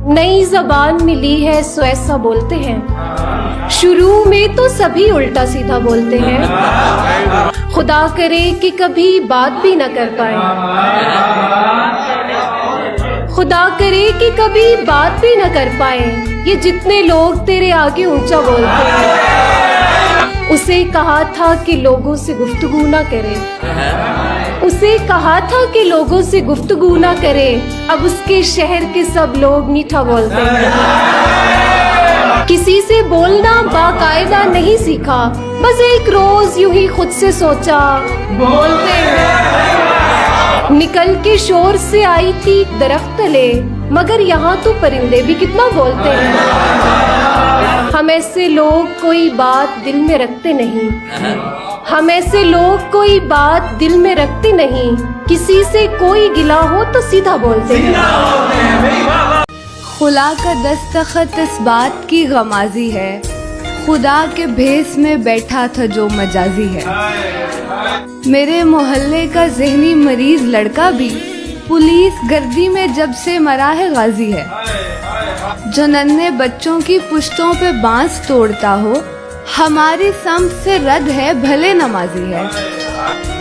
नई जबान मिली है सो ऐसा बोलते हैं, शुरू में तो सभी उल्टा सीधा बोलते हैं। खुदा करे कि कभी बात भी न कर पाए, खुदा करे कि कभी बात भी न कर पाए, ये जितने लोग तेरे आगे ऊंचा बोलते हैं। उसे कहा था कि लोगों से गुफ्तगू ना करे, उसे कहा था कि लोगों से गुफ्तगू ना करे, अब उसके शहर के सब लोग मीठा बोलते हैं। किसी से बोलना बाकायदा नहीं सीखा, बस एक रोज यूं ही खुद से सोचा बोलते हैं। निकल के शोर से आई थी दरख्त तले, मगर यहाँ तो परिंदे भी कितना बोलते हैं। हम ऐसे लोग कोई बात दिल में रखते नहीं, हम ऐसे लोग कोई बात दिल में रखते नहीं, किसी से कोई गिला हो तो सीधा बोलते हैं। खुदा का दस्तखत इस बात की गमाजी है, खुदा के भेस में बैठा था जो मजाजी है। मेरे मोहल्ले का ज़हनी मरीज लड़का भी पुलिस गर्दी में जब से मरा है गाजी है। जो नन्हे बच्चों की पुश्तों पे बांस तोड़ता हो, हमारी समत से रद है भले नमाजी है।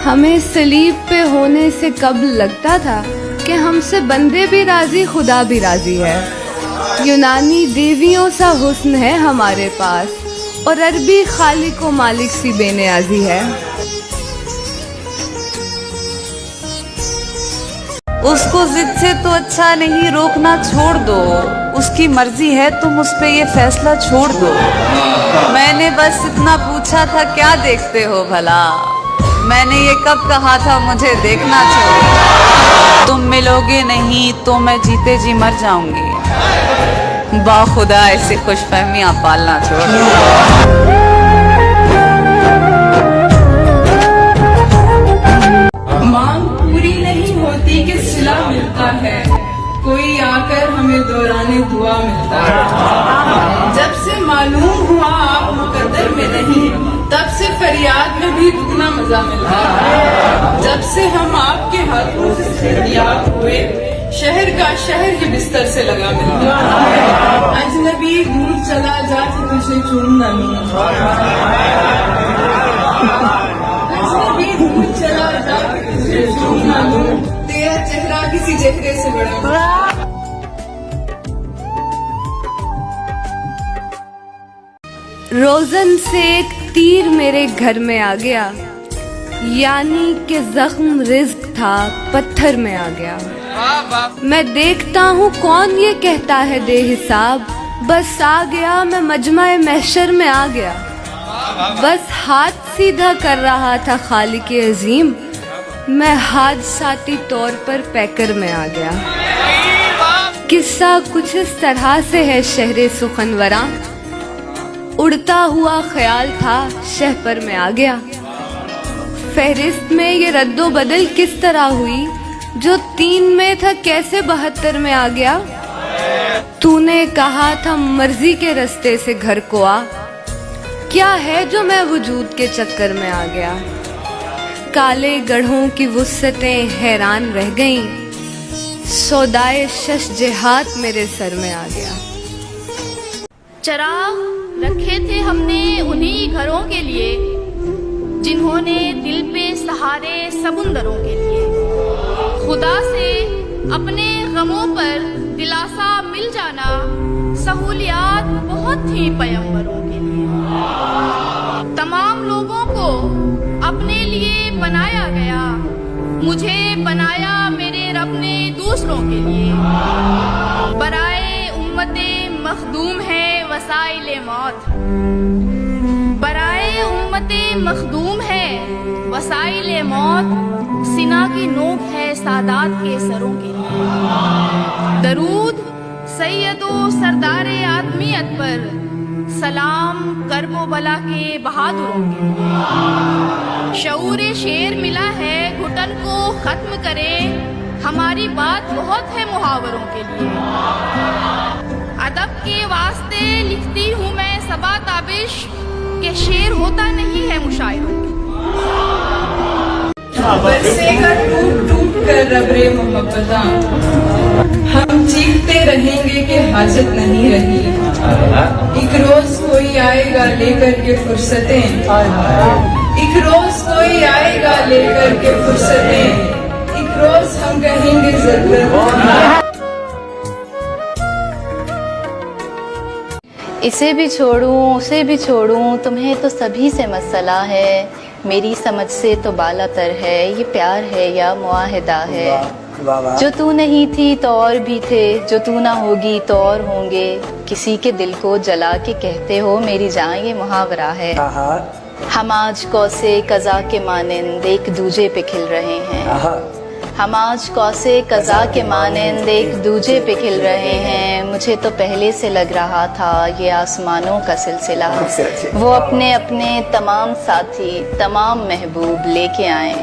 हमें सलीब पे होने से कब लगता था कि हमसे बंदे भी राजी खुदा भी राजी है। यूनानी देवियों सा हुस्न है हमारे पास, और अरबी खालिक व मालिक सी बेनियाजी है। उसको जिद से तो अच्छा नहीं रोकना छोड़ दो, उसकी मर्जी है तुम उस पे ये फैसला छोड़ दो। मैंने बस इतना पूछा था क्या देखते हो भला, मैंने ये कब कहा था मुझे देखना छोड़। तुम मिलोगे नहीं तो मैं जीते जी मर जाऊंगी, बाखुदा ऐसी खुशफहमियां पालना छोड़ दो। मांग पूरी नहीं होती कि सिला मिलता है, कोई आकर हमें दौराने दुआ मिलता है। जब से मालूम हुआ आप मुकद्दर में नहीं, तब से फरियाद में भी दुगना मजा मिलता है। जब से हम आपके हाथों से सेहतियाब हुए, शहर का शहर के बिस्तर से लगा मिलता है। अजनबी दूर चला जा तो तुझे चूम न लूं, अजनबी दूर चला जा तो तुझे चूम न लूं, तेरा चेहरा किसी चेहरे से बड़ा। रोज़न से एक तीर मेरे घर में आ गया, यानी कि जख्म रिज्क था पत्थर में आ गया। मैं देखता हूँ कौन ये कहता है दे हिसाब, बस आ गया मैं मजमा महशर में आ गया। बस हाथ सीधा कर रहा था खालिक अजीम, मैं हादसाती तौर पर पैकर में आ गया। किस्सा कुछ इस तरह से है शहरे सुखनवरा, उड़ता हुआ ख्याल था शहपर में आ गया। फहरिस्त में ये रद्दो बदल किस तरह हुई, जो 3 में था कैसे 72 में आ गया। तूने कहा था मर्जी के रास्ते से घर को आ, क्या है जो मैं वजूद के चक्कर में आ गया। काले गढ़ों की वुस्सतें हैरान रह गईं, सौदाए शश जिहाद मेरे सर में आ गया। चराग रखे थे हमने उन्हीं घरों के लिए, जिन्होंने दिल पे सहारे समुंदरों के लिए। खुदा से अपने गमों पर दिलासा मिल जाना, सहूलियात बहुत थी पैगंबरों के लिए। तमाम लोगों को अपने लिए बनाया गया, मुझे बनाया मेरे रब ने दूसरों के लिए। बराए उम्मते मखदूम है वसाइले मौत, बराए उम्मते मखदूम है वसाइले मौत, सिना की नोक है सादात के सरों के लिए। दरूद सैयदो सरदारे आदमियत पर, सलाम करबो बला के बहादुरों के लिए। शऊर शेर मिला है घुटन को खत्म करे, हमारी बात बहुत है मुहावरों के लिए। अदब के वास्ते लिखती हूँ मैं सबा ताबिश, के शेर होता नहीं है मुशायरों के। बरसेगा टूट टूट कर रबरे मोहब्बतां, हम चीखते रहेंगे कि हाजत नहीं रही। एक रोज कोई आएगा लेकर के फुर्सतें, एक रोज कोई आएगा लेकर के फुर्सतें, एक रोज हम कहेंगे जरूरत। इसे भी छोड़ूं उसे भी छोड़ूं, तुम्हें तो सभी से मसला है, मेरी समझ से तो बालातर है, ये प्यार है या मुआहिदा है। जो तू नहीं थी तो और भी थे, जो तू ना होगी तो और होंगे, किसी के दिल को जला के कहते हो मेरी जान, ये मुहावरा है। हम आज कौसे कज़ा के मानिंद एक दूजे पे खिल रहे हैं, हम आज कौसे कज़ा के मानिंद एक दूजे पे खिल रहे हैं, मुझे तो पहले से लग रहा था ये आसमानों का सिलसिला। वो अपने अपने तमाम साथी तमाम महबूब लेके आए,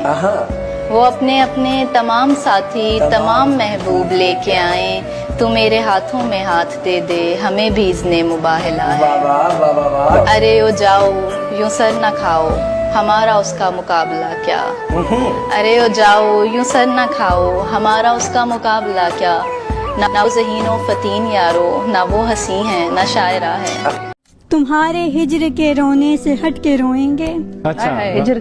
वो अपने अपने तमाम साथी तमाम महबूब लेके आए, तू मेरे हाथों में हाथ दे दे, हमें भी इज़्ने मुबाहिला है। अरे ओ जाओ यूं सर न खाओ, हमारा उसका मुकाबला क्या। अरे ओ जाओ यूं सर न खाओ, हमारा उसका मुकाबला क्या। ना वो ज़हीनो फतीन यारो, ना वो हंसी है ना शायरा है। तुम्हारे हिज्र के रोने से हट के रोएंगे,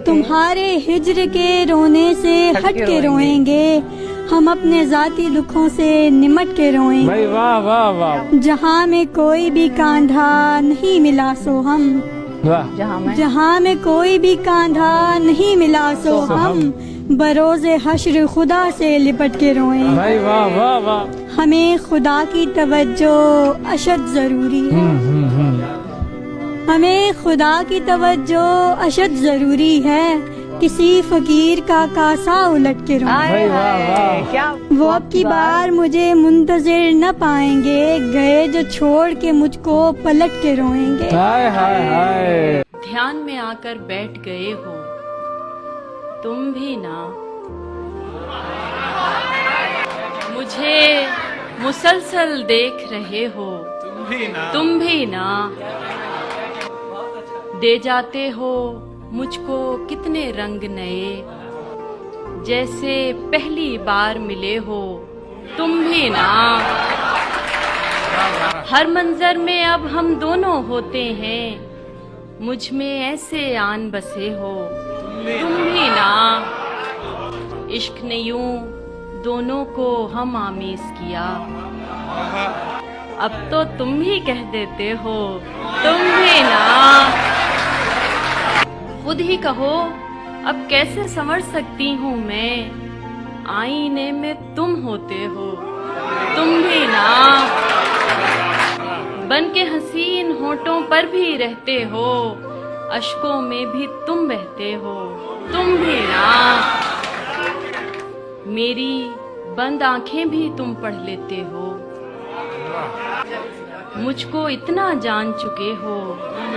तुम्हारे हिज्र के रोने से हट के रोएंगे, हम अपने जाती दुखों से निमट के रोएंगे। वाह वाह वाह। जहाँ में कोई भी कांधा नहीं मिला सो हम, जहाँ में कोई भी कांधा नहीं मिला सो हम, बरोज़े हश्र खुदा से लिपट के रोएंगे। वाह वाह वाह। हमें खुदा की तवज्जो अशद जरूरी है, हमें खुदा की तवज्जो अशद जरूरी है, किसी फकीर का कासा उलट के रोएंगे। वो अब की बार मुझे मुंतजिर न पाएंगे, गए जो छोड़ के मुझको पलट के रोएंगे। हाय हाय हाय। ध्यान में आकर बैठ गए हो तुम भी ना, मुझे मुसलसल देख रहे हो तुम भी ना, दे जाते हो मुझको कितने रंग नए, जैसे पहली बार मिले हो तुम भी ना। हर मंजर में अब हम दोनों होते हैं, मुझ में ऐसे आन बसे हो तुम भी ना। इश्क ने यूं दोनों को हम आमीज़ किया, अब तो तुम ही कह देते हो तुम भी ना। खुद ही कहो अब कैसे समझ सकती हूँ मैं, आईने में तुम होते हो तुम भी ना। बन के हसीन होठों पर भी रहते हो, अश्कों में भी तुम बहते हो तुम भी ना। मेरी बंद आंखें भी तुम पढ़ लेते हो, मुझको इतना जान चुके हो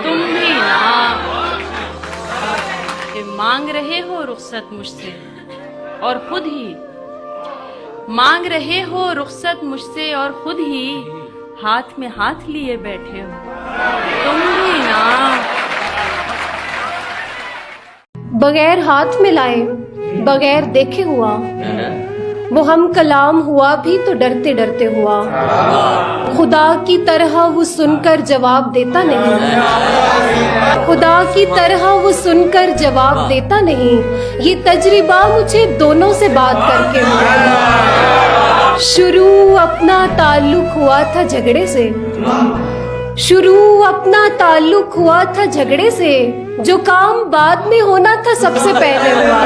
तुम भी ना। मांग रहे हो रुखसत मुझसे और खुद ही, मांग रहे हो रुखसत मुझसे और खुद ही, हाथ में हाथ लिए बैठे हो तुम भी ना। बगैर हाथ मिलाए बगैर देखे हुआ, वो हम कलाम हुआ भी तो डरते डरते हुआ। खुदा की तरह वो सुनकर जवाब देता नहीं, खुदा की तरह वो सुनकर जवाब देता नहीं, ये तजरिबा मुझे दोनों से बात करके हुआ। शुरू अपना ताल्लुक हुआ था झगड़े से, शुरू अपना ताल्लुक हुआ था झगड़े से, जो काम बाद में होना था सबसे पहले हुआ।